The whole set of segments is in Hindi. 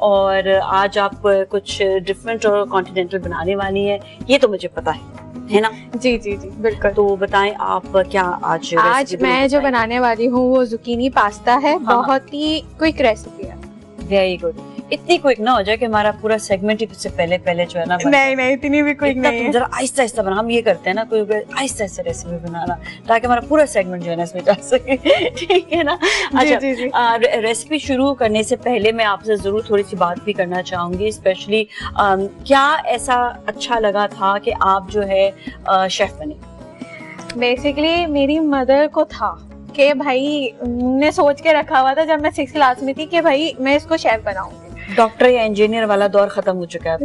और आज आप कुछ डिफरेंट और कॉन्टिनेंटल बनाने वाली हैं, ये तो मुझे पता है ना? जी जी जी बिल्कुल। तो बताएं आप क्या आज मैं जो बनाने वाली हूँ वो जुकीनी पास्ता है। बहुत ही क्विक रेसिपी है। Very good. इतनी क्विक ना हो जाए कि हमारा पूरा सेगमेंट ही इससे पहले जो है ना नहीं इतनी भी क्विक नहीं है। जरा आहिस्ता आहिस्ता बना, हम ये करते हैं ना, कोई आहिस्ता आहिस्ता रेसिपी बनाना ताकि हमारा पूरा सेगमेंट जो है ना इसमें जा सके। ठीक है ना? अच्छा, रेसिपी शुरू करने से पहले मैं आपसे जरूर थोड़ी सी बात भी करना चाहूंगी, स्पेशली क्या ऐसा अच्छा लगा था कि आप जो है शेफ बने? बेसिकली मेरी मदर को था कि भाई ने सोच के रखा हुआ था जब मैं 6th क्लास में थी कि भाई मैं इसको शेफ बनाऊंगी। डॉक्टर या इंजीनियर वाला दौर खत्म हो चुका है।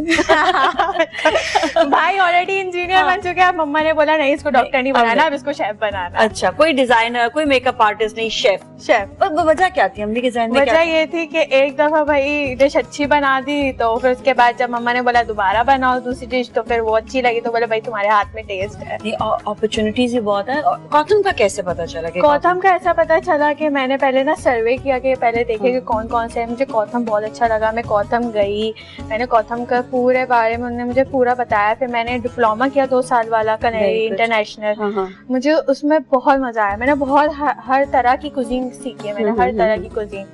भाई ऑलरेडी इंजीनियर बन चुके हैं। मम्मा ने बोला नहीं इसको डॉक्टर नहीं बनाना, अब इसको शेफ बनाना। अच्छा, कोई डिजाइनर, कोई मेकअप आर्टिस्ट नहीं, शेफ। वजह क्या थी? हमने के ज़हन में वजह ये थी कि एक दफा भाई डिश अच्छी बना दी तो फिर उसके बाद जब मम्मा ने बोला दोबारा बनाओ दूसरी डिश तो फिर वो अच्छी लगी तो बोले भाई तुम्हारे हाथ में टेस्ट है। अपॉर्चुनिटीज ही बहुत है। कौथम का कैसे पता चला? कौथम का ऐसा पता चला कि मैंने पहले ना सर्वे किया कि पहले देखे कि कौन कौन से है। मुझे कौथम बहुत अच्छा लगा, मैं कौथम गई, मैंने कौथम का पूरे बारे में उन्होंने मुझे पूरा बताया। फिर मैंने डिप्लोमा किया 2 साल वाला कनेरी इंटरनेशनल। मुझे उसमें बहुत मजा आया। मैंने बहुत हर तरह की कुजीन सीखी है, मैंने हर तरह की कुजीन।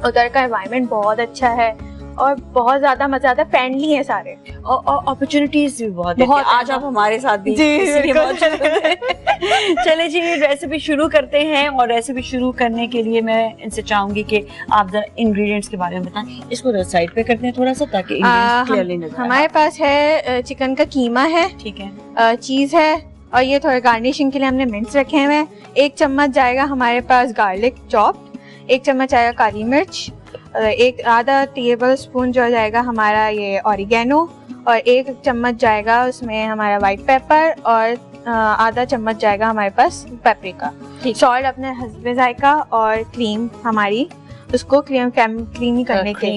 उधर का एनवायरनमेंट बहुत अच्छा है और बहुत ज्यादा मजा आता है, फ्रेंडली है सारे और अपॉर्चुनिटीज भी बहुत है। आज आप हमारे साथ भी चले जी रेसिपी शुरू करते हैं। और रेसिपी शुरू करने के लिए मैं इनसे चाहूंगी कि आप जरा इंग्रेडिएंट्स के बारे में बताएं। इसको साइड पे करते हैं थोड़ा सा ताकि इंग्रेडिएंट्स क्लियरली नजर आए। हमारे पास है चिकन का कीमा है, ठीक है, चीज है और ये थोड़े गार्निशिंग के लिए हमने मिंट्स रखे हुए हैं। 1 चम्मच जाएगा हमारे पास गार्लिक चॉप्ड, 1 चम्मच आएगा काली मिर्च, 1 आधा टेबल स्पून जो जाएगा हमारा ये ऑरिगेनो और 1 चम्मच जाएगा उसमें हमारा वाइट पेपर और आधा चम्मच जाएगा हमारे पास पेपरिका। सॉल्ट अपने हस्बे जायका और क्रीम हमारी उसको क्रीमी करने के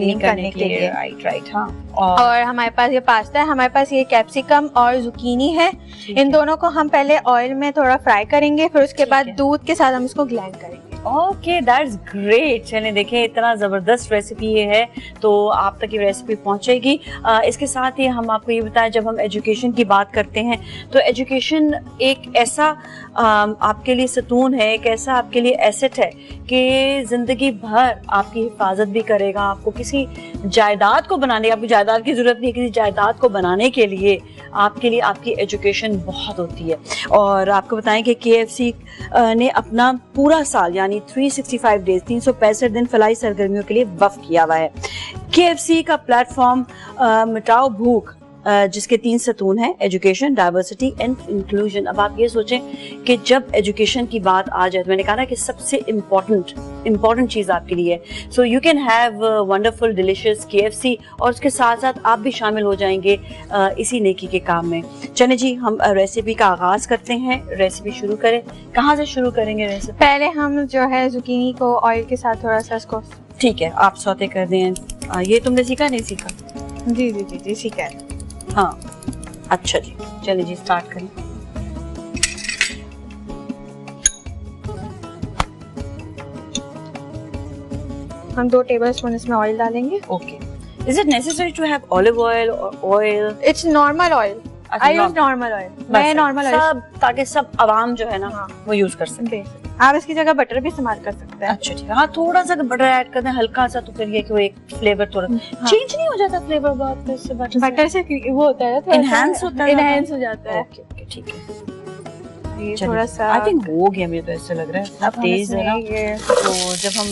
लिए राइट हाँ। और हमारे पास ये पास्ता है, हमारे पास ये कैप्सिकम और जुकीनी है। इन दोनों को हम पहले ऑयल में थोड़ा फ्राई करेंगे, फिर उसके बाद दूध के साथ हम इसको ग्राइंड करेंगे। Okay, that's great. चलिए देखिए, इतना जबरदस्त रेसिपी ये है तो आप तक ये रेसिपी पहुंचेगी। इसके साथ ही हम आपको ये बताएं, जब हम एजुकेशन की बात करते हैं तो एजुकेशन एक ऐसा आपके लिए सतून है, एक ऐसा आपके लिए एसेट है कि जिंदगी भर आपकी हिफाजत भी करेगा। आपको किसी जायदाद को बनाने, आपकी जायदाद की जरूरत नहीं है, किसी जायदाद को बनाने के लिए आपके लिए आपकी एजुकेशन बहुत होती है। और आपको बताएं कि KFC ने अपना पूरा साल यानी 365 डेज 365 दिन फलाई सरगर्मियों के लिए वक्फ किया हुआ है। KFC का प्लेटफॉर्म मिटाओ भूख, जिसके 3 सतून हैं, एजुकेशन, डाइवर्सिटी एंड इंक्लूजन। अब आप ये सोचें कि जब एजुकेशन की बात आ जाए तो मैंने कहा ना कि सबसे इम्पोर्टेंट चीज़ आपके लिए है। So you can have wonderful delicious KFC और उसके साथ साथ आप भी शामिल हो जाएंगे इसी नेकी के काम में। चले जी, हम रेसिपी का आगाज करते हैं। रेसिपी शुरू करें, कहाँ से शुरू करेंगे रेसिपी? पहले हम जो है जुकीनी को ऑयल के साथ थोड़ा सा इसको, ठीक है, आप सौते कर दें। ये तुमने सीखा नहीं सीखा? जी जी जी जी सीखा है। हाँ अच्छा जी, चलिए जी स्टार्ट करें। हम 2 टेबलस्पून इसमें ऑयल डालेंगे। Okay, is it necessary to have olive oil और oil? It's normal oil, I use normal oil, मैं नॉर्मल ऑयल सब, ताकि सब आवाम जो है ना वो यूज कर सके। आप इसकी जगह बटर भी इस्तेमाल कर सकते हैं। अच्छा ठीक है, हाँ थोड़ा सा बटर ऐड कर दें हल्का सा, तो फिर ये कि वो एक फ्लेवर थोड़ा चेंज नहीं हो जाता फ्लेवर बहुत से बटर से वो होता है थोड़ा एनहांस होता है, एनहांस हो जाता है। ओके ओके ठीक है, ये थोड़ा सा आई थिंक हो गया, मुझे तो ऐसा लग रहा है इतना तेज है ना। तो जब हम,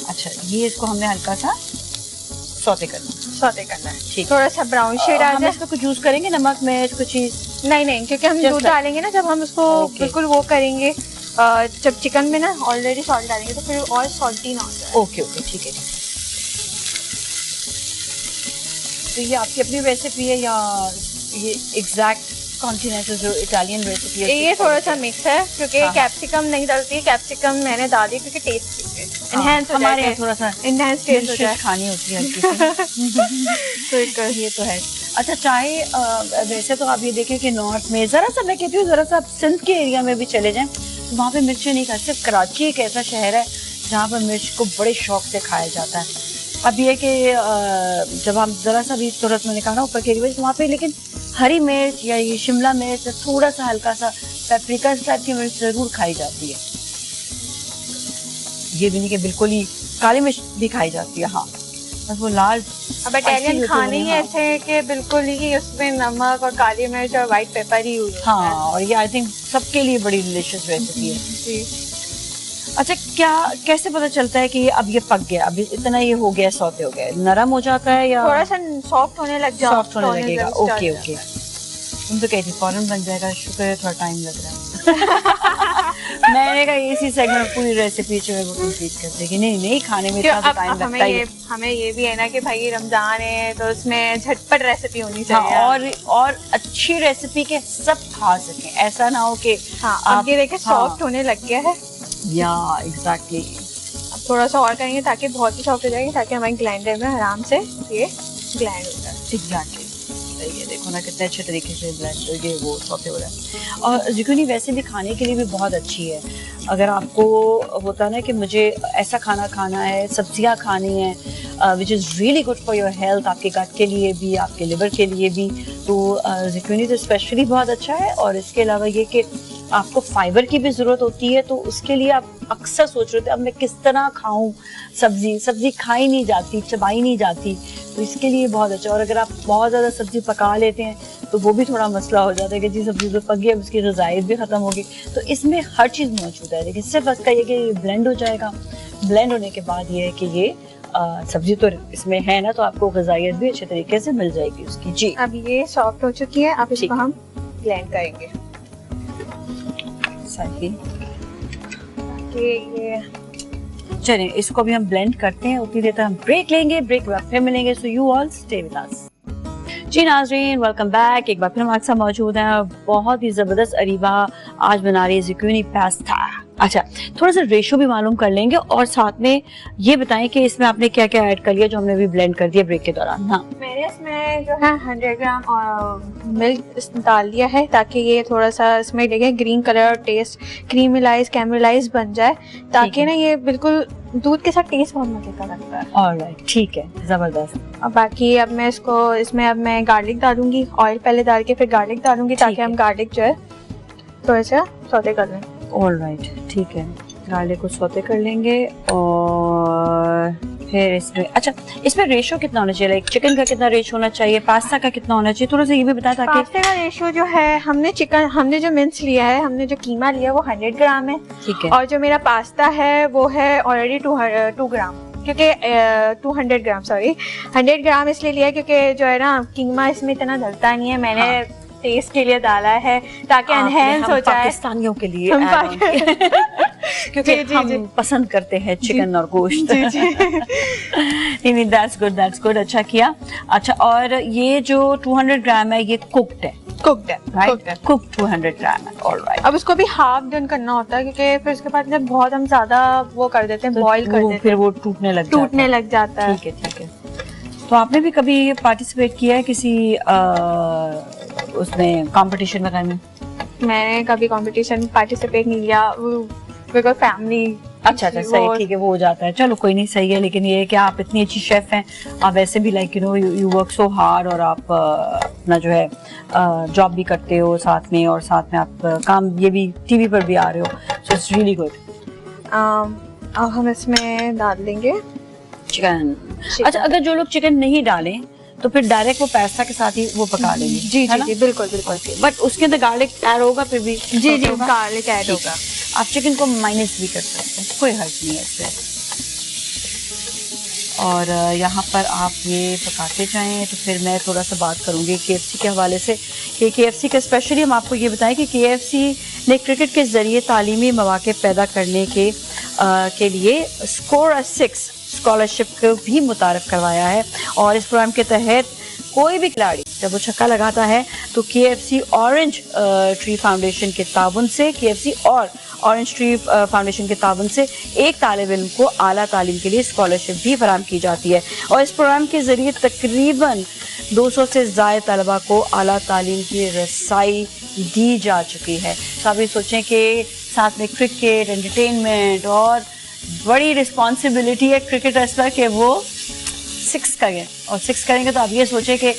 अच्छा ये इसको हमने हल्का सा सौते करना है, ठीक, थोड़ा सा ब्राउन शेड आ जाए। इसको कुछ यूज करेंगे नमक मिर्च कुछ चीज? नहीं, क्योंकि हम दूध डालेंगे ना, जब हम इसको बिल्कुल वो करेंगे, जब चिकन में ना ऑलरेडी सॉल्ट डालेंगे तो फिर और सॉल्टी ना हो जाए। ओके ठीक है। तो ये आपकी अपनी रेसिपी है या ये एग्जैक्ट कॉन्टिनेंटल जो इटालियन रेसिपी है? ये थोड़ा सा मिक्स है क्योंकि कैप्सिकम नहीं डालती है, कैप्सिकम मैंने डाली क्योंकि टेस्ट एनहांस हो जाए, थोड़ा सा एनहांस टेस्ट हो जाए, खानी होती है तो ये तो है। अच्छा चाय, वैसे तो आप ये देखें कि नॉर्थ में जरा सा, मैं कहती हूँ जरा सा सिंध के एरिया में भी चले जाएं तो वहाँ पे मिर्ची नहीं खाते। सिर्फ कराची एक ऐसा शहर है जहाँ पर मिर्च को बड़े शौक से खाया जाता है। अब ये कि जब हम जरा सा भी तुरंत मैंने कहा ना ऊपर के एरिया वहाँ पे, लेकिन हरी मिर्च या ये शिमला मिर्च, थोड़ा सा हल्का सा पेपरिका टाइप की मिर्च जरूर खाई जाती है। ये भी नहीं कि बिल्कुल ही काली मिर्च भी खाई जाती है, हाँ बस वो लाल। अब इटालियन खाने ही ऐसे है कि बिल्कुल ही उसमें नमक और काली मिर्च और व्हाइट पेपर ही यूज होता है। हाँ, और ये आई थिंक सबके लिए बड़ी डिलीशियस रेसिपी है जी। अच्छा, क्या कैसे पता चलता है कि ये अब ये पक गया, अब इतना ये हो गया, सौते हो गया, नरम हो जाता है या थोड़ा सा सॉफ्ट होने लग जाता है? सॉफ्ट होने लगेगा। ओके ओके, तुम तो कहती फौरन बन जाएगा, शुक्र है थोड़ा टाइम लग रहा है। मैंने कहा इसी सेगमेंट पूरी रेसिपी जो है वो कंप्लीट कर देगी। नहीं नहीं, खाने में इतना टाइम लगता है। हमें ये भी है ना कि भाई रमजान है तो उसमें झटपट रेसिपी होनी चाहिए। हाँ, और अच्छी रेसिपी के सब खा सकें, ऐसा ना हो कि हाँ, अब ये देखें सॉफ्ट होने लग गया है। या एग्जैक्टली, अब थोड़ा सा और करेंगे ताकि बहुत ही सॉफ्ट हो जाएगी, ताकि हमारे ग्राइंडर में आराम से ये ग्राइंड हो जाए। एग्जैक्टली, ये देखो ना कितने अच्छे तरीके से ब्लेंड ये वो सौते हो रहा है। और ज़ुकीनी वैसे भी खाने के लिए भी बहुत अच्छी है। अगर आपको होता है ना कि मुझे ऐसा खाना खाना है, सब्जियां खानी है which is really good for your health, आपके गट के लिए भी, आपके लिवर के लिए भी, तो ज़ुकीनी तो स्पेशली बहुत अच्छा है। और इसके अलावा ये कि आपको फाइबर की भी ज़रूरत होती है, तो उसके लिए आप अक्सर सोच रहे थे अब मैं किस तरह खाऊं, सब्जी खाई नहीं जाती, चबाई नहीं जाती, तो इसके लिए बहुत अच्छा। और अगर आप बहुत ज़्यादा सब्जी पका लेते हैं तो वो भी थोड़ा मसला हो जाता है कि जी सब्जी तो पक गई, अब उसकी ग़िज़ायत भी ख़त्म होगी। तो इसमें हर चीज़ मौजूद है, लेकिन सिर्फ इसका ये कि ब्लेंड हो जाएगा। ब्लेंड होने के बाद ये है कि ये सब्जी तो इसमें है ना, तो आपको ग़िज़ायत भी अच्छे तरीके से मिल जाएगी उसकी। जी, अब ये सॉफ्ट हो चुकी है, अब इसको हम ब्लेंड करेंगे। सही, ये चलिए इसको भी हम ब्लेंड करते हैं, उतनी देर तक हम ब्रेक लेंगे, ब्रेक के बाद फिर मिलेंगे। So you all stay with us. जी नाज़रीन, वेलकम बैक। एक बार फिर हमारे साथ मौजूद हैं बहुत ही ज़बरदस्त अरीबा, आज बना रही है ज़ुकीनी पास्ता। अच्छा, थोड़ा सा रेशो भी मालूम कर लेंगे और साथ में ये बताएं कि इसमें आपने क्या क्या ऐड कर लिया जो हमने भी ब्लेंड कर दिया ब्रेक के दौरान। हाँ, मैंने इसमें जो है 100 ग्राम मिल्क डाल दिया है ताकि ये थोड़ा सा इसमें देखें ग्रीन कलर और टेस्ट क्रीमलाइज कैमरलाइज बन जाए, ताकि ना ये बिल्कुल दूध के साथ टेस्ट बहुत मजे का लगता है। ऑलराइट, ठीक है, जबरदस्त। अब बाकी अब मैं इसमें अब मैं गार्लिक डालूंगी, ऑयल पहले डाल के फिर गार्लिक डालूंगी ताकि हम गार्लिक जो है थोड़ा सा सौते कर लें। ऑलराइट, ठीक है, गार्लिक को सौते कर लेंगे और फिर इसमें अच्छा, इसमें रेशो कितना होना चाहिए? लाइक चिकन का कितना रेशो होना चाहिए, पास्ता का कितना होना चाहिए, थोड़ा सा ये भी बताएं ताकि। पास्ता का रेशो जो है हमने जो मिन्स लिया है, हमने जो कीमा लिया वो 100 ग्राम है। ठीक है। और जो मेरा पास्ता है वो है ऑलरेडी 2 ग्राम, क्योंकि 200 ग्राम, सॉरी 100 ग्राम इसलिए लिया क्योंकि जो है ना कीमा इसमें इतना डलता नहीं है, मैंने टेस्ट के लिए डाला है ताकि एनहेंस हो जाए। पाकिस्तानियों के लिए क्योंकि हम पसंद करते हैं चिकन और गोश्त। नहीं, दैट्स गुड, अच्छा किया। अच्छा, और ये जो 200 ग्राम है ये कुक्ड है, राइट? कुक्ड 200 ग्राम है, ऑलराइट। अब उसको भी हाफ डन करना होता है क्योंकि फिर उसके बाद जब बहुत हम ज्यादा वो कर देते हैं, बॉईल कर देते हैं, फिर वो टूटने लग जाता है। ठीक है। तो आपने भी कभी पार्टिसिपेट किया है किसी उसमें कंपटीशन वगैरह में? मैंने कभी कंपटीशन पार्टिसिपेट नहीं किया, बिकॉज़ फैमिली। अच्छा, सही, ठीक है, वो हो जाता है। चलो कोई नहीं, सही है। लेकिन ये है कि आप इतनी अच्छी शेफ हैं, आप वैसे भी like you work so hard, और आप अपना जो है जॉब भी करते हो साथ में, और साथ में आप काम ये भी टीवी पर भी आ रहे हो, सो इट्स रियली गुड। अब हम इसमें डाल देंगे चिकन। अच्छा, अगर जो लोग चिकन नहीं डालें तो फिर डायरेक्ट वो पास्ता के साथ ही वो पका लेंगे? जी, बिल्कुल। बट उसके अंदर गार्लिक ऐड होगा फिर भी? जी, गार्लिक ऐड होगा। आप चिकन को माइनस भी कर सकते हैं, कोई हर्ज नहीं है इससे। और यहाँ पर आप ये पकाते जाएं तो फिर मैं थोड़ा सा बात करूँगी KFC के हवाले से कि KFC का स्पेशली हम आपको ये बताएं कि KFC ने क्रिकेट के ज़रिए तालीमी मौक़े पैदा करने के लिए स्कोर 6 स्कॉलरशिप को भी मुतारफ़ करवाया है। और इस प्रोग्राम के तहत कोई भी खिलाड़ी जब वो छक्का लगाता है तो KFC ऑरेंज ट्री फाउंडेशन के ताबन से एक तालिब इल्म को आला तालीम के लिए स्कॉलरशिप भी फराहम की जाती है। और इस प्रोग्राम के ज़रिए तकरीबन 200 से ज़ायद तलबा को आला तालीम की रसाई दी जा चुकी है। तो आप ये सोचें कि साथ में क्रिकेट, एंटरटेनमेंट और बड़ी रिस्पॉन्सिबिलिटी है क्रिकेटर्स पर कि वो 6 करें और 6 करेंगे तो आप ये सोचें कि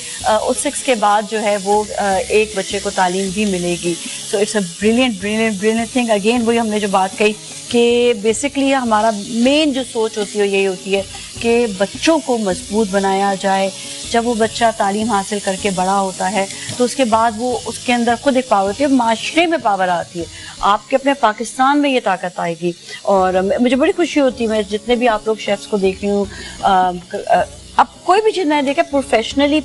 उस 6 के बाद जो है वो एक बच्चे को तालीम भी मिलेगी। So it's a brilliant thing. Again वही हमने जो बात कही कि बेसिकली हमारा मेन जो सोच होती है यही होती है कि बच्चों को मजबूत बनाया जाए। जब वो बच्चा तालीम हासिल करके बड़ा होता है तो उसके बाद वो उसके अंदर खुद एक पावर होती है, माशरे में पावर आती है, आपके अपने पाकिस्तान में ये ताकत आएगी। और मुझे बड़ी खुशी होती है, मैं जितने भी आप लोग शेफ्स को देख रही हूँ, अब कोई भी चीज़ मैंने देखा प्रोफेशनली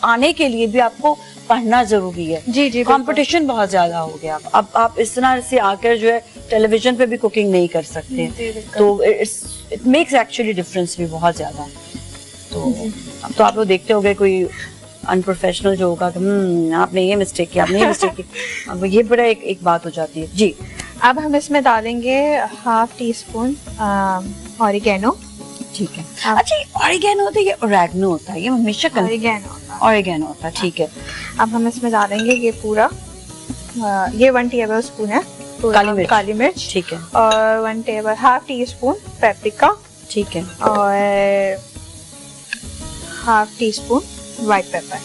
आने के लिए भी आपको पढ़ना जरूरी है। जी कंपटीशन बहुत ज्यादा हो गया। अब आप इस तरह से आकर जो है टेलीविजन पे भी कुकिंग नहीं कर सकते, तो इट मेक्स एक्चुअली डिफरेंस भी बहुत ज्यादा। तो अब तो आप लोग देखते होंगे कोई अनप्रोफेशनल जो होगा आपने ये मिस्टेक किया, आपने ये मिस्टेक की, अब ये बड़ा एक बात हो जाती है। जी, अब हम इसमें डालेंगे हाफ टी स्पून ऑरिगेनो। ठीक है। अच्छा, ये ऑरिगेनो होता है, ये ओरेगनो होता है, ये हमेशा ऑरिगेनो होता है। ठीक है। अब हम इसमें डालेंगे ये पूरा, ये 1 टेबल स्पून है काली मिर्च। ठीक है। और 1 table half tea spoon paprika. ठीक है। और half tea spoon white paper.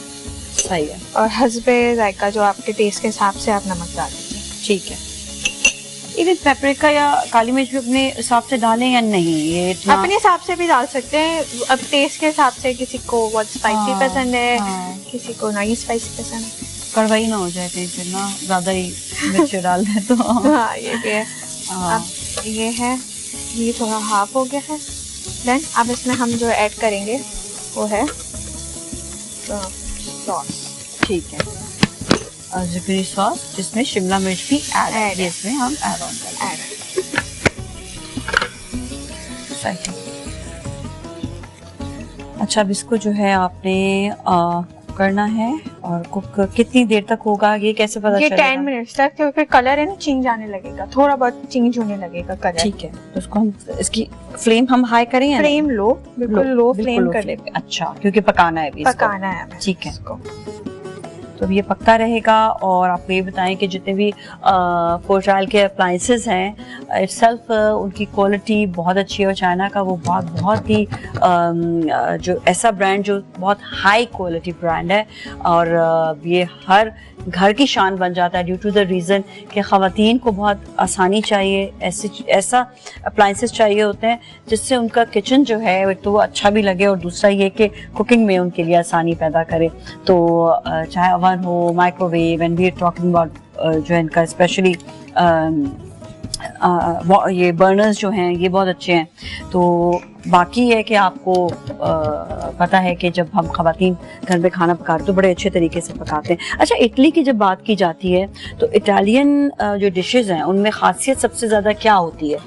सही है। और हस्बे जायका, जो आपके टेस्ट के हिसाब से आप नमक डाल दीजिए। ठीक है। इवन पेपरिका या काली मिर्च भी अपने हिसाब से डालें या नहीं? ये अपने हिसाब से भी डाल सकते हैं, अब टेस्ट के हिसाब से। किसी को बहुत स्पाइसी पसंद है, किसी को नहीं स्पाइसी पसंद है। कड़वाई ना हो जाए कहीं से ना, ज्यादा ही मिर्च डाल दे तो। हाँ, ये भी है। अब ये है, ये थोड़ा हाफ हो गया है। देन अब इसमें हम जो ऐड करेंगे वो है सॉस। ठीक है। ज़िकरी सॉस, जिसमें शिमला मिर्च भी ऐड है, इसमें हम ऐड ऑन करेंगे। अच्छा, अब इसको जो है आपने करना है, और कुक कितनी देर तक होगा, ये कैसे पता चलेगा? 10 मिनट्स तक, क्योंकि कलर है ना चेंज आने लगेगा, थोड़ा बहुत चेंज होने लगेगा कलर। ठीक है। तो इसको हम, इसकी फ्लेम हम हाई करें या फ्लेम लो, बिल्कुल लो फ्लेम कर लेंगे। अच्छा, क्योंकि पकाना है, पकाना है। ठीक है। तो ये पक्का रहेगा। और आपको ये बताएं कि जितने भी फोर्ट्रायल के अप्लायंसेस हैं, इटसेल्फ उनकी क्वालिटी बहुत अच्छी है। और चाइना का वो बहुत ही जो ऐसा ब्रांड जो बहुत हाई क्वालिटी ब्रांड है, और ये हर घर की शान बन जाता है ड्यू टू द रीज़न कि ख़वातीन को बहुत आसानी चाहिए, ऐसा अप्लायंसेस चाहिए होते हैं जिससे उनका किचन जो है तो वो अच्छा भी लगे, और दूसरा ये कि कुकिंग में उनके लिए आसानी पैदा करे। तो चाहे ओवन हो, microwave, and we are talking about जो है इनका स्पेशली ये बर्नर्स जो हैं ये बहुत अच्छे हैं। तो बाकी है कि आपको पता है कि जब हम ख़वातीन घर में खाना पकाते तो बड़े अच्छे तरीके से पकाते हैं। अच्छा, इटली की जब बात की जाती है तो इटालियन जो डिशेस हैं उनमें खासियत सबसे ज़्यादा क्या होती है?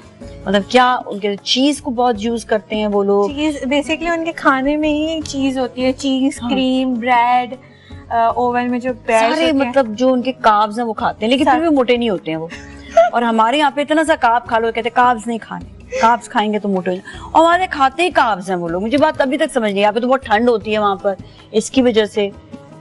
मतलब क्या उनके चीज़ को बहुत यूज़ करते हैं वो लोग? चीज़ बेसिकली उनके खाने में ही चीज़ होती है, चीज़, क्रीम, ब्रेड, ओवन में जो ब्रेड सारे, मतलब जो उनके कार्ब्स हैं वो खाते हैं, लेकिन फिर भी मोटे नहीं होते हैं वो। और हमारे यहाँ पे इतना सा कार्ब खा लो, कहते हैं कार्ब्स नहीं खाने, कार्ब्स खाएंगे तो मोटे हो जाए, और हमारे खाते ही कार्ब्स हैं वो लोग। मुझे बात अभी तक समझ नहीं, यहाँ पे तो बहुत ठंड होती है वहाँ पर, इसकी वजह से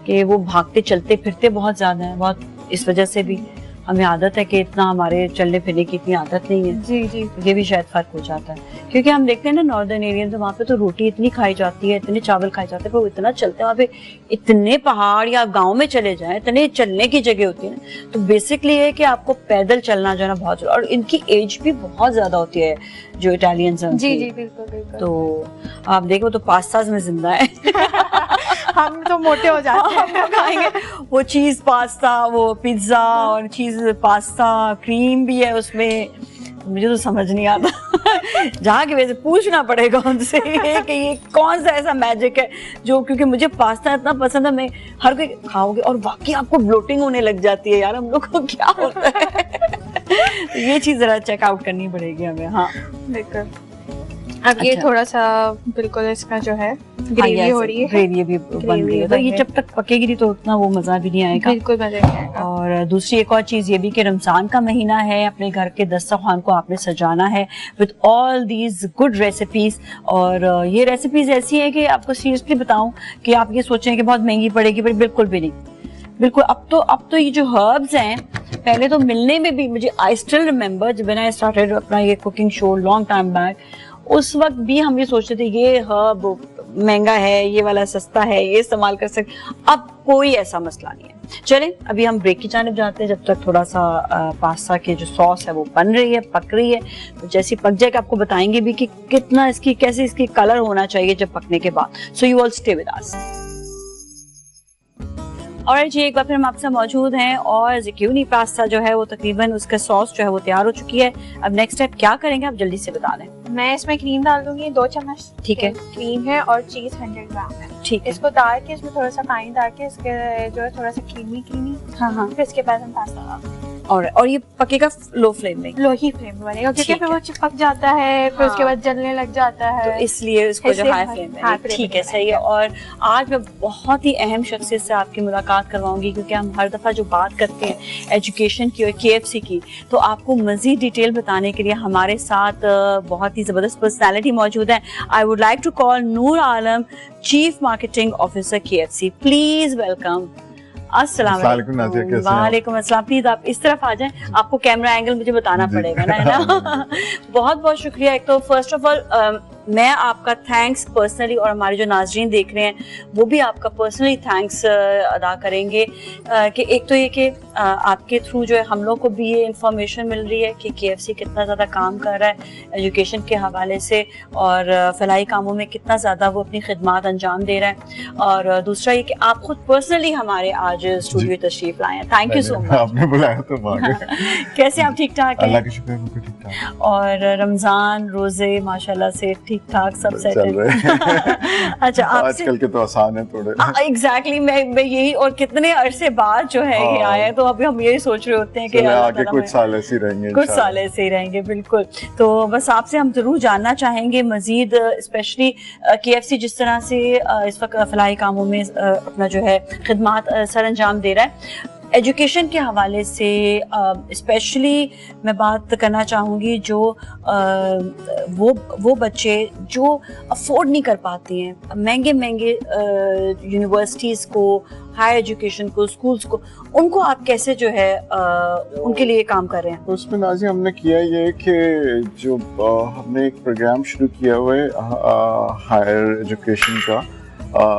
कि वो भागते चलते फिरते बहुत ज्यादा है, बहुत इस वजह से भी हमें आदत है कि इतना हमारे चलने फिरने की इतनी आदत नहीं है। जी जी, ये भी शायद फर्क हो जाता है, क्योंकि हम देखते हैं ना नॉर्दर्न एरिया तो वहाँ पे तो रोटी इतनी खाई जाती है, इतने चावल खाए जाते हैं, पर वो इतना चलते हैं वहाँ पे, इतने पहाड़ या गांव में चले जाएं इतने चलने की जगह होती है ना। तो बेसिकली ये कि आपको पैदल चलना जो है ना बहुत, और इनकी एज भी बहुत ज्यादा होती है जो इटालियंस हैं। जी जी, बिल्कुल बिल्कुल। तो आप देखो तो पास्ताज में जिंदा है। हम तो मोटे हो जाते हैं खाएंगे वो चीज पास्ता, वो पिज्जा और चीज पास्ता, क्रीम भी है उसमें, मुझे तो समझ नहीं आता। जहाँ की वजह से पूछना पड़ेगा उनसे कि ये कौन सा ऐसा मैजिक है जो, क्योंकि मुझे पास्ता इतना पसंद है, मैं हर कोई खाओगे और वाकई आपको ब्लोटिंग होने लग जाती है। यार हम लोग को क्या होता है? ये चीज जरा चेकआउट करनी पड़ेगी हमें। हाँ बिल्कुल। अब ये थोड़ा सा बिल्कुल इसका जो है ग्रेवी हो रही है, ग्रेवी भी बन रही है, तो ये जब तक पकेगी नहीं तो उतना वो मजा भी नहीं आएगा। बिल्कुल मजा नहीं आएगा। और दूसरी एक और चीज ये भी कि रमजान का महीना है, अपने घर के दस्तरखान को आपने सजाना है with all these good recipes. और ये रेसिपीज ऐसी है कि आपको सीरियसली बताऊं कि आप ये सोचें कि बहुत महंगी पड़ेगी, पर बिल्कुल भी नहीं, बिल्कुल। अब तो ये जो हर्ब्स हैं, पहले तो मिलने में भी, मुझे आई स्टिल रिमेम्बर जब मैंने स्टार्टेड अपना ये cooking show long time back, उस वक्त भी हम ये सोचते थे ये हर्ब महंगा है, ये वाला सस्ता है, ये इस्तेमाल कर सकते, अब कोई ऐसा मसला नहीं है। चलें अभी हम ब्रेक की जानिब जाते हैं, जब तक थोड़ा सा पास्ता की जो सॉस है वो बन रही है, पक रही है। तो जैसी पक जाएगा आपको बताएंगे भी कि कितना इसकी, कैसे इसकी कलर होना चाहिए जब पकने के बाद। सो यू ऑल स्टे विद अस। और जी एक बार फिर हम आपसे मौजूद हैं और ज़ुकीनी पास्ता जो है वो तकरीबन उसका सॉस जो है वो तैयार हो चुकी है। अब नेक्स्ट स्टेप क्या करेंगे आप जल्दी से बता दें। मैं इसमें क्रीम डाल दूंगी 2 चम्मच। ठीक है, क्रीम है और चीज 100 ग्राम है। ठीक है, इसको डाल के इसमें थोड़ा सा पानी डाल के इसके जो है थोड़ा सा क्रीमी हाँ हाँ, फिर इसके बाद हम पास्ता डाल देंगे। और ये पकेगा लो फ्लेम में, लो ही फ्लेम में बनेगा क्योंकि फिर वो चिपक जाता है, फिर उसके बाद जलने लग जाता है, तो इसलिए उसको जो हाई फ्लेम में। ठीक है, सही है। और आज मैं बहुत ही अहम शख्सियत से आपकी मुलाकात करवाऊंगी क्योंकि हम हर दफ़ा जो बात करते हैं एजुकेशन की और KFC की, तो आपको मज़ीद डिटेल बताने के लिए हमारे साथ बहुत ही ज़बरदस्त पर्सनैलिटी मौजूद है। I would like to call Noor Alam, chief marketing officer KFC। Please welcome. अस्सलाम वालेकुम। वालेकुम अस्सलाम। प्लीज आप इस तरफ आ जाएं, आपको कैमरा एंगल मुझे बताना पड़ेगा ना, है ना। बहुत बहुत शुक्रिया। एक तो फर्स्ट ऑफ ऑल मैं आपका थैंक्स पर्सनली, और हमारे जो नाजरीन देख रहे हैं वो भी आपका पर्सनली थैंक्स अदा करेंगे कि एक तो ये कि आपके थ्रू जो है हम लोग को भी ये इंफॉर्मेशन मिल रही है कि KFC कितना ज़्यादा काम कर रहा है एजुकेशन के हवाले से और फलाही कामों में कितना ज़्यादा वो अपनी खिदमात अंजाम दे रहा है। और दूसरा ये कि आप खुद पर्सनली हमारे आज स्टूडियो तशरीफ लाए हैं। Thank you so much. आपने बुलाया तो कैसे आप ठीक ठाक हैं? अल्लाह का शुक्र है, ठीक ठाक। और रमजान रोजे माशाल्लाह से ठीक ठाक सब सेट है। अच्छा, आजकल के तो आसान है थोड़े। एग्जैक्टली, मैं यही, और कितने अरसे बाद जो है ये आए हैं, तो अभी हम यही सोच रहे होते हैं कि आगे कुछ साल ऐसे रहेंगे, कुछ साल ऐसे ही रहेंगे। बिल्कुल। तो बस आपसे हम जरूर जानना चाहेंगे मजीद, स्पेशली KFC जिस तरह से इस वक्त फलाही कामों में अपना जो है खिदमात सर अंजाम दे रहा है, एजुकेशन के हवाले से स्पेशली मैं बात करना चाहूँगी जो वो बच्चे जो अफोर्ड नहीं कर पाते हैं महंगे महंगे यूनिवर्सिटीज़ को, हायर एजुकेशन को, स्कूल्स को, उनको आप कैसे जो है उनके लिए काम कर रहे हैं? तो उसमें नाज़ी हमने किया ये कि जो हमने एक प्रोग्राम शुरू किया हुआ है हायर एजुकेशन का,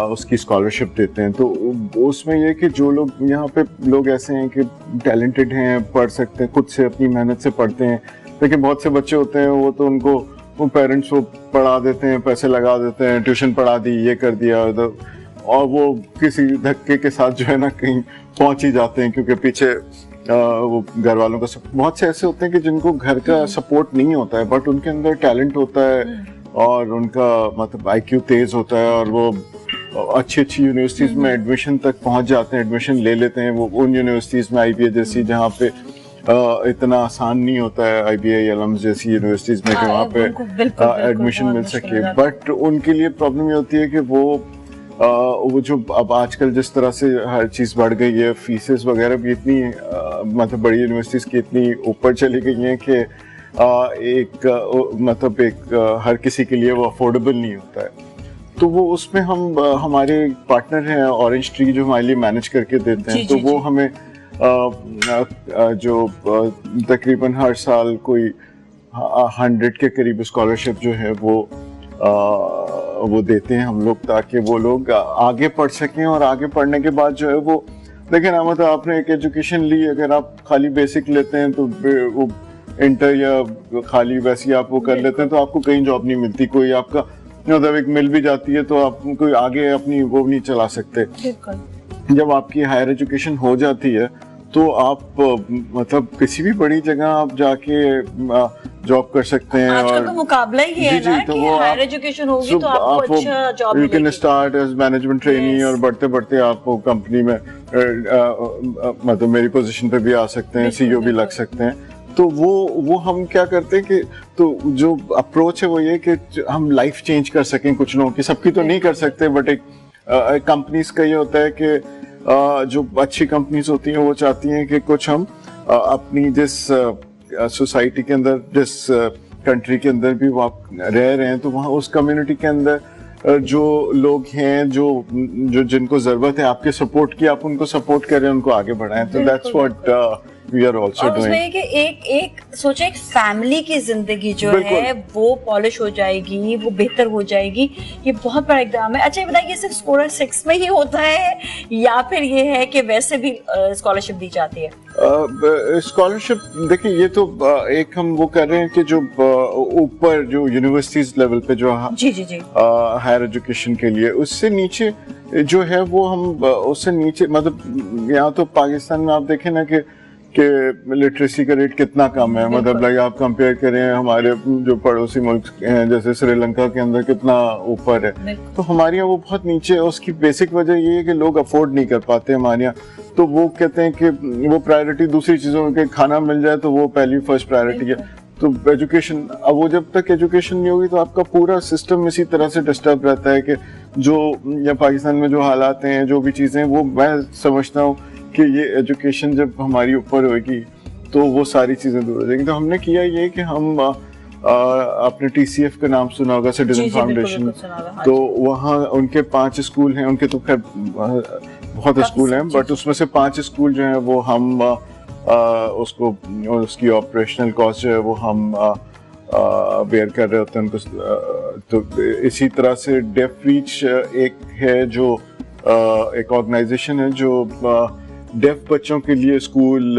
उसकी स्कॉलरशिप देते हैं। तो उसमें यह कि जो लोग यहाँ पे लोग ऐसे हैं कि टैलेंटेड हैं, पढ़ सकते हैं, खुद से अपनी मेहनत से पढ़ते हैं, लेकिन बहुत से बच्चे होते हैं वो तो उनको वो पेरेंट्स को पढ़ा देते हैं, पैसे लगा देते हैं, ट्यूशन पढ़ा दी, ये कर दिया, और वो किसी धक्के के साथ जो है ना कहीं पहुँच ही जाते हैं क्योंकि पीछे वो घर वालों का बहुत से ऐसे होते हैं कि जिनको घर का सपोर्ट नहीं होता है बट उनके अंदर टैलेंट होता है और उनका मतलब IQ तेज होता है और वो अच्छी अच्छी यूनिवर्सिटीज़ में एडमिशन तक पहुंच जाते हैं, एडमिशन ले लेते हैं वो उन यूनिवर्सिटीज़ में IBA जैसी जहाँ पे इतना आसान नहीं होता है, IBA अलम्स जैसी यूनिवर्सिटीज़ में कि वहाँ पे एडमिशन मिल सके। बट उनके लिए प्रॉब्लम ये होती है कि वो जो अब आजकल जिस तरह से हर चीज़ बढ़ गई है, फीसेस वगैरह भी इतनी मतलब बड़ी यूनिवर्सिटीज़ की इतनी ऊपर चली गई हैं कि एक हर किसी के लिए वो अफोर्डेबल नहीं होता है। तो वो उसमें हम हमारे पार्टनर हैं ऑरेंज ट्री जो हमारे लिए मैनेज करके देते हैं, तो वो हमें जो तकरीबन हर साल कोई 100 के करीब स्कॉलरशिप जो है वो देते हैं हम लोग ताकि वो लोग आगे पढ़ सकें। और आगे पढ़ने के बाद जो है वो देखिए ना, मतलब आपने एक एजुकेशन ली, अगर आप खाली बेसिक लेते हैं तो वो इंटर या खाली वैसे आप वो कर लेते हैं तो आपको कहीं जॉब नहीं मिलती, कोई आपका मतलब एक मिल भी जाती है तो आप कोई आगे अपनी वो नहीं चला सकते। जब आपकी हायर एजुकेशन हो जाती है तो आप मतलब किसी भी बड़ी जगह आप जाके जॉब कर सकते हैं। आजकल तो मुकाबला ही है ना कि हायर एजुकेशन होगी तो आपको अच्छा जॉब मिलेगी। You can start as management trainee और बढ़ते बढ़ते आप कंपनी में मतलब मेरी पोजीशन पे भी आ सकते हैं, CEO भी लग सकते हैं। तो वो हम क्या करते हैं कि तो जो अप्रोच है वो ये कि हम लाइफ चेंज कर सकें कुछ लोगों की, सबकी तो नहीं कर सकते बट एक कंपनीज का ये होता है कि जो अच्छी कंपनीज होती हैं वो चाहती हैं कि कुछ हम अपनी जिस सोसाइटी के अंदर, जिस कंट्री के अंदर भी वो आप रह रहे हैं तो वहाँ उस कम्युनिटी के अंदर जो लोग हैं जो जिनको जरूरत है आपके सपोर्ट की, आप उनको सपोर्ट करें, उनको आगे बढ़ाएं। तो that's what we are also और उसमें कि एक सोचे एक फैमिली की जिंदगी जो है वो पॉलिश हो जाएगी, वो बेहतर हो जाएगी। ये बहुत बड़ा इकदाम है। अच्छा ये बताइए, सिर्फ स्कोलर 6 में ही होता है या फिर ये है कि वैसे भी स्कॉलरशिप दी जाती है? स्कॉलरशिप देखिए, ये तो एक हम वो कर रहे हैं कि जो ऊपर जो यूनिवर्सिटीज लेवल पे जो जी जी जी हायर एजुकेशन के लिए, उससे नीचे जो है वो हम उससे नीचे, मतलब यहाँ तो पाकिस्तान में आप देखें ना कि लिटरेसी का रेट कितना कम है। मतलब लाइक आप कंपेयर करें हमारे जो पड़ोसी मुल्क हैं जैसे श्रीलंका के अंदर कितना ऊपर है, तो हमारे यहाँ वो बहुत नीचे है। उसकी बेसिक वजह ये है कि लोग अफोर्ड नहीं कर पाते हमारे यहाँ, तो वो कहते हैं कि वो प्रायोरिटी दूसरी चीजों के, खाना मिल जाए तो वो पहली फर्स्ट प्रायोरिटी है। तो एजुकेशन, अब वो जब तक एजुकेशन नहीं होगी तो आपका पूरा सिस्टम इसी तरह से डिस्टर्ब रहता है कि जो या पाकिस्तान में जो हालात हैं, जो भी चीजें, वो मैं समझता हूँ कि ये एजुकेशन जब हमारी ऊपर होगी तो वो सारी चीजें दूर हो जाएंगी। तो हमने किया ये कि हम अपने TCF का नाम सुना होगा, सिटीजन फाउंडेशन, तो वहाँ उनके 5 स्कूल हैं। उनके तो खैर बहुत स्कूल हैं, बट उसमें से 5 स्कूल जो हैं वो हम उसको, उसकी ऑपरेशनल कॉस्ट जो है वो हम बेयर कर रहे होते हैं उनको। तो इसी तरह से डेफ रीच एक है जो एक ऑर्गेनाइजेशन है जो डेफ बच्चों के लिए स्कूल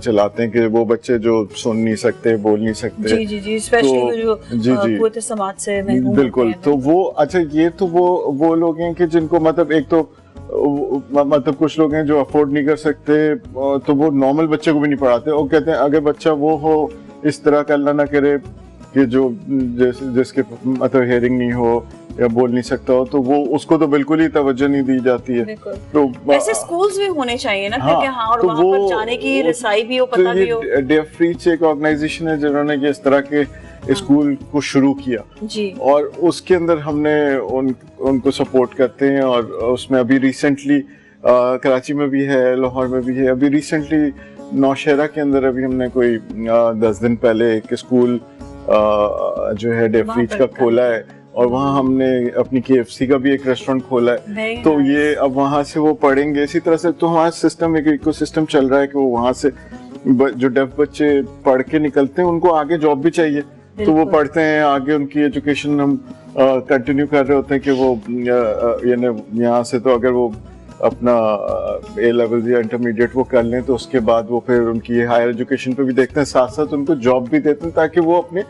चलाते हैं कि वो बच्चे जो सुन नहीं सकते, बोल नहीं सकते, जी जी जी, स्पेशली जो कुछ समाज से महरूम बिल्कुल, तो वो, अच्छा ये तो वो लोग हैं कि जिनको मतलब एक तो मतलब कुछ लोग हैं जो अफोर्ड नहीं कर सकते, तो वो नॉर्मल बच्चे को भी नहीं पढ़ाते। और कहते हैं अगर बच्चा वो हो इस तरह का, अल्लाह ना करे कि जो जिसके मतलब हेयरिंग नहीं हो या बोल नहीं सकता हो, तो वो उसको तो बिल्कुल ही तवज्जो नहीं दी जाती है। तो ऐसे स्कूल्स भी होने चाहिए ना, हाँ, हाँ, और तो वहाँ पर जाने की रसाई भी हो, पता भी हो। डेफ रीच एक ऑर्गेनाइजेशन है जिन्होंने इस तरह के स्कूल को शुरू किया जी, और उसके अंदर हमने उनको सपोर्ट करते हैं। और उसमें अभी रिसेंटली कराची में भी है, लाहौर में भी है, अभी रिसेंटली नौशहरा के अंदर अभी हमने कोई 10 दिन पहले एक स्कूल जो है डेफ रीच का खोला है, और वहाँ हमने अपनी KFC का भी एक रेस्टोरेंट खोला है। तो ये अब वहाँ से वो पढ़ेंगे इसी तरह से। तो हमारा सिस्टम, एक इकोसिस्टम चल रहा है कि वो वहाँ से जो डेफ बच्चे पढ़ के निकलते हैं उनको आगे जॉब भी चाहिए, तो वो पढ़ते हैं आगे, उनकी एजुकेशन हम कंटिन्यू कर रहे होते हैं कि वो यहाँ से तो अगर वो अपना A लेवल या इंटरमीडिएट वो कर लें तो उसके बाद वो फिर उनकी हायर एजुकेशन पे भी देखते हैं, साथ साथ उनको जॉब भी देते हैं ताकि वो अपने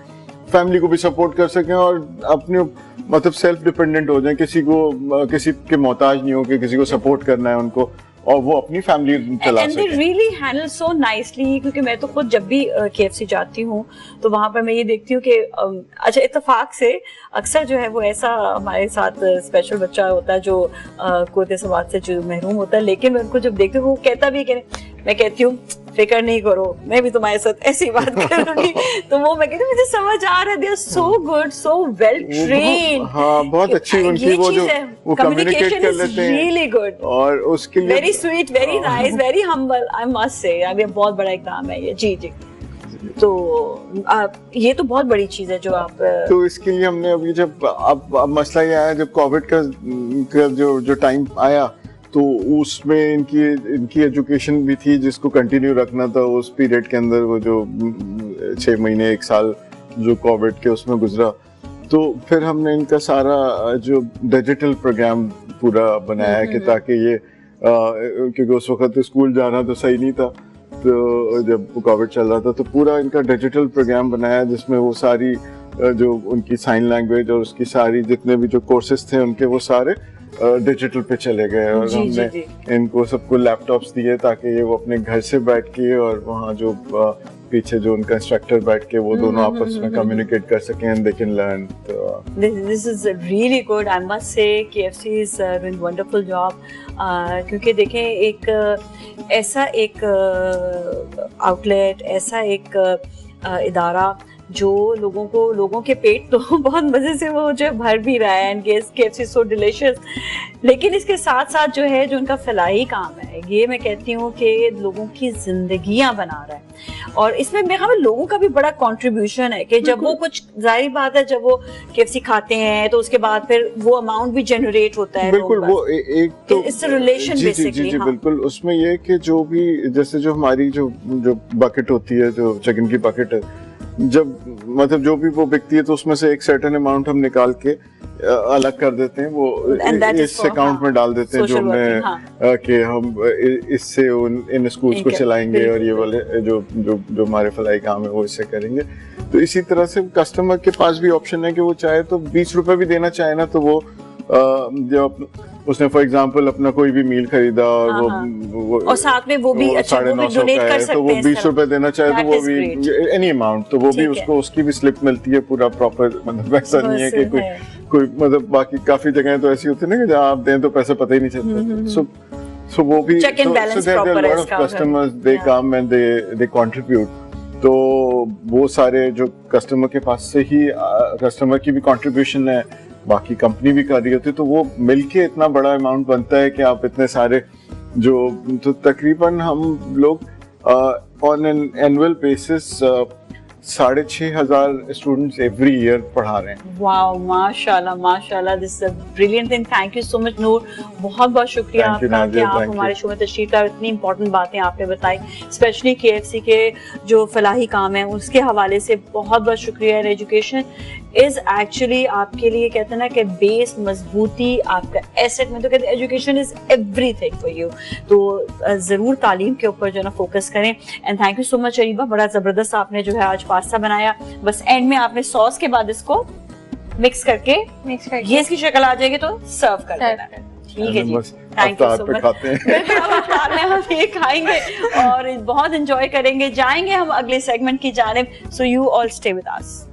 फैमिली को भी सपोर्ट कर सकें और अपने मतलब सेल्फ डिपेंडेंट हो जाएं, किसी के मोहताज नहीं हो कि किसी को सपोर्ट करना है उनको, और वो अपनी फैमिली चला सके। And they really handle so nicely, क्योंकि मैं तो खुद जब भी KFC जाती हूँ तो वहाँ पर मैं ये देखती हूँ कि अच्छा इत्तेफाक से अक्सर जो है वो ऐसा हमारे साथ स्पेशल बच्चा होता है जो कोते समाज से जो महरूम होता है, लेकिन मैं उनको जब देखती हूँ वो कहता भी है, मैं कहती हूँ फिक्र नहीं करो, मैं भी तुम्हारे साथ ऐसी बात करूंगी। तो वो मैं कहती हूँ मुझे समझ आ रहा है, they are so good, so well trained. हाँ, बहुत अच्छी उनकी वो जो वो कम्युनिकेट कर लेते हैं, रियली गुड, और उसके लिए very sweet, very nice, very humble, I must say. ये बहुत बड़ा इकदाम है ये। जी जी, तो ये तो बहुत बड़ी चीज है जो आप, तो इसके लिए हमने अभी जब अब मसला ये आया जब कोविड का जो टाइम आया, तो उसमें इनकी एजुकेशन भी थी जिसको कंटिन्यू रखना था उस पीरियड के अंदर, वो जो 6 महीने 1 साल जो कोविड के उसमें गुजरा। तो फिर हमने इनका सारा जो डिजिटल प्रोग्राम पूरा बनाया है कि ताकि ये क्योंकि उस वक्त स्कूल जाना तो सही नहीं था, तो जब कोविड चल रहा था तो पूरा इनका डिजिटल प्रोग्राम बनाया जिसमें वो सारी जो उनकी साइन लैंग्वेज और उसकी सारी जितने भी जो कोर्सेज थे उनके वो सारे डिजिटल पे चले गए। और हमने इनको सबको लैपटॉप्स दिए ताकि ये वो अपने घर से बैठ के और वहाँ जो पीछे जो उनका इंस्ट्रक्टर बैठ के वो दोनों आपस में कम्युनिकेट कर सकें and they can learn. This is really good, I must say KFC is doing wonderful job. क्योंकि देखें एक ऐसा एक आउटलेट, ऐसा एक इदारा जो लोगों के पेट तो बहुत मजे से वो जो भर भी रहा है, एंड KFC सो डिलीशियस, लेकिन इसके साथ साथ जो है जो उनका फलाही काम है, ये मैं कहती हूँ कि लोगों की जिंदगियां बना रहा है। और इसमें मेरे ख्याल में लोगों का भी बड़ा कंट्रीब्यूशन है कि जब वो कुछ, जाहिर बात है जब वो KFC खाते हैं तो उसके बाद फिर वो अमाउंट भी जनरेट होता है। बिल्कुल, वो एक तो इट्स अ रिलेशन बेसिकली। जी बिल्कुल, उसमें ये कि जो भी जैसे जो हमारी जो बकेट होती है, जो चिकन की बकेट है, जब मतलब जो भी वो बिकती है तो उसमें से एक सर्टेन अमाउंट हम निकाल के अलग कर देते हैं, वो इस अकाउंट में डाल देते हैं जो हमने कि हम इससे इन स्कूल्स को चलाएंगे और ये वाले जो हमारे फलाई काम है वो इससे करेंगे। तो इसी तरह से कस्टमर के पास भी ऑप्शन है कि वो चाहे तो 20 रुपए भी देना चाहे ना, तो वो जब उसने फॉर एग्जांपल अपना कोई भी मील खरीदा और वो और साथ में वो भी अच्छा वो भी डोनेट कर सकते हैं, तो वो 20 रुपए देना चाहे तो वो भी एनी अमाउंट, तो वो भी उसको उसकी भी स्लिप मिलती है पूरा प्रॉपर। मतलब ऐसा नहीं है कि कोई मतलब बाकी काफी जगह तो ऐसी होती है ना कि जहाँ आप दें तो पैसा पता ही नहीं चलता। सो वो भी customers they come and they contribute, तो वो सारे जो कस्टमर के पास से ही कस्टमर की भी कंट्रीब्यूशन है, बाकी कंपनी भी कर रही होती है, तो वो मिलके इतना बड़ा अमाउंट बनता है कि आप इतने सारे जो, तो तकरीबन हम लोग on an annual basis 6,500 students every year पढ़ा रहे हैं। वाओ, माशाल्लाह माशाल्लाह, this is a brilliant thing. Thank you so much Noor, बहुत बहुत शुक्रिया आपका कि आप हमारे शो में तशरीफ लाए, इतनी इंपॉर्टेंट बातें आपने बताई, स्पेशली KFC के जो फलाही काम है उसके हवाले से बहुत बहुत शुक्रिया। एजुकेशन इज एक्चुअली आपके लिए कहते हैं ना कि बेस, मजबूती, आपका एसेट में, तो कहते हैं education is everything for you. तो जरूर तालीम के ऊपर जो है ना फोकस करें। And thank you so much Areeba, बड़ा जबरदस्त आपने जो है आज पास्ता बनाया। बस एंड में आपने सॉस के बाद इसको मिक्स करके ये इसकी शक्ल आ जाएगी तो सर्व कर देना। ठीक है जी, थैंक यू सो मच। में हम ये खाएंगे और बहुत एंजॉय करेंगे। जाएंगे हम अगले सेगमेंट की जानिब, सो you all stay with us.